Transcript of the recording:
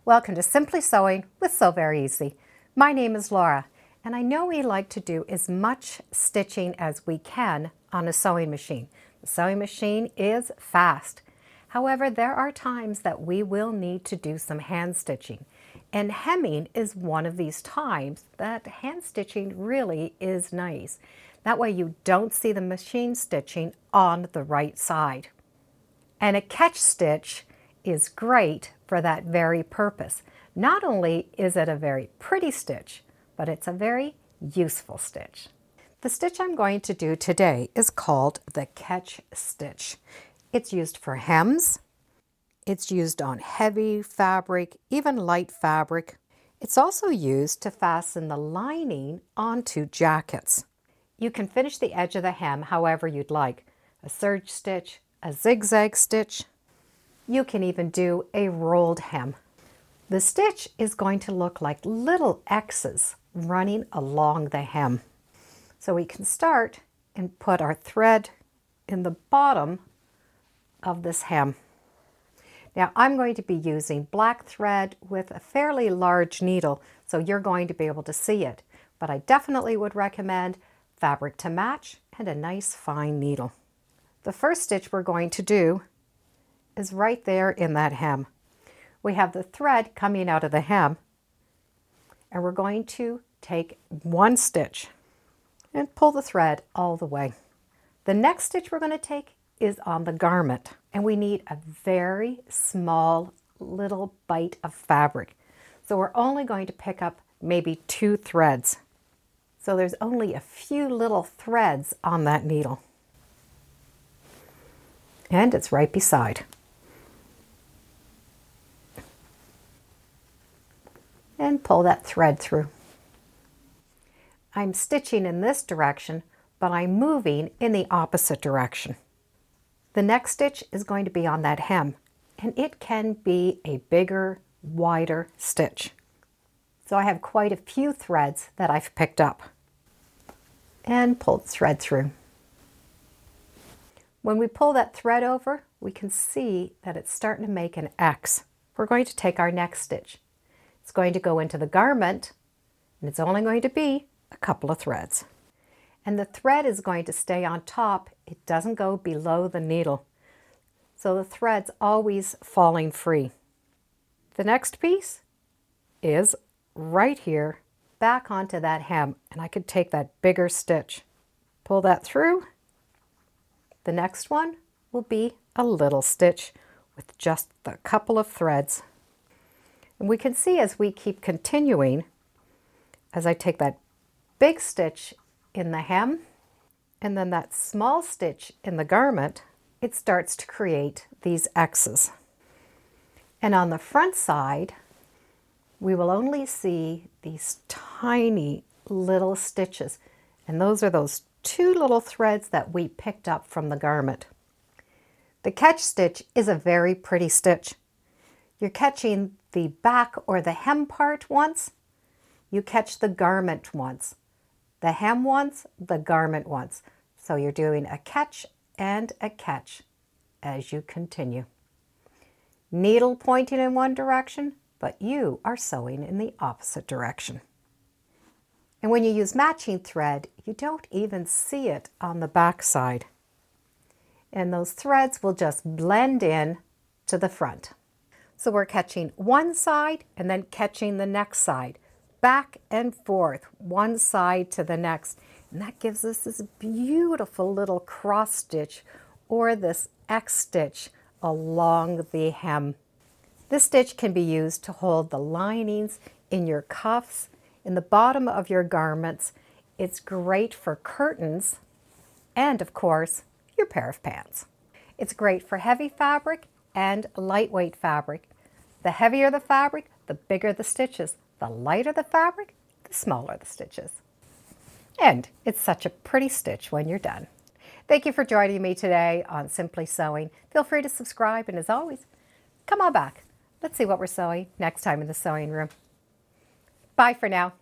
Welcome to Simply Sewing with Sew Very Easy. My name is Laura, and I know we like to do as much stitching as we can on a sewing machine. The sewing machine is fast. However, there are times that we will need to do some hand stitching, and hemming is one of these times that hand stitching really is nice. That way you don't see the machine stitching on the right side. And a catch stitch is great for that very purpose. Not only is it a very pretty stitch, but it's a very useful stitch. The stitch I'm going to do today is called the catch stitch. It's used for hems. It's used on heavy fabric, even light fabric. It's also used to fasten the lining onto jackets. You can finish the edge of the hem however you'd like. A serge stitch, a zigzag stitch. You can even do a rolled hem. The stitch is going to look like little X's running along the hem. So we can start and put our thread in the bottom of this hem. Now I'm going to be using black thread with a fairly large needle, so you're going to be able to see it. But I definitely would recommend fabric to match and a nice fine needle. The first stitch we're going to do is right there in that hem. We have the thread coming out of the hem, and we're going to take one stitch and pull the thread all the way. The next stitch we're going to take is on the garment, and we need a very small little bite of fabric. So we're only going to pick up maybe 2 threads. So there's only a few little threads on that needle. And it's right beside. And pull that thread through. I'm stitching in this direction, but I'm moving in the opposite direction. The next stitch is going to be on that hem, and it can be a bigger, wider stitch. So I have quite a few threads that I've picked up. And pull the thread through. When we pull that thread over, we can see that it's starting to make an X. We're going to take our next stitch. It's going to go into the garment, and it's only going to be a couple of threads. And the thread is going to stay on top. It doesn't go below the needle. So the thread's always falling free. The next piece is right here, back onto that hem, and I could take that bigger stitch, pull that through. The next one will be a little stitch with just a couple of threads. And we can see as we keep continuing, as I take that big stitch in the hem and then that small stitch in the garment, it starts to create these X's. And on the front side, we will only see these tiny little stitches. And those are those 2 little threads that we picked up from the garment. The catch stitch is a very pretty stitch. You're catching the back or the hem part once, you catch the garment once. The hem once, the garment once. So you're doing a catch and a catch as you continue. Needle pointing in one direction, but you are sewing in the opposite direction. And when you use matching thread, you don't even see it on the back side. And those threads will just blend in to the front. So we're catching one side and then catching the next side, back and forth, one side to the next. And that gives us this beautiful little cross stitch or this X stitch along the hem. This stitch can be used to hold the linings in your cuffs, in the bottom of your garments. It's great for curtains and, of course, your pair of pants. It's great for heavy fabric and lightweight fabric. The heavier the fabric, the bigger the stitches. The lighter the fabric, the smaller the stitches. And it's such a pretty stitch when you're done. Thank you for joining me today on Simply Sewing. Feel free to subscribe, and as always, come on back. Let's see what we're sewing next time in the sewing room. Bye for now.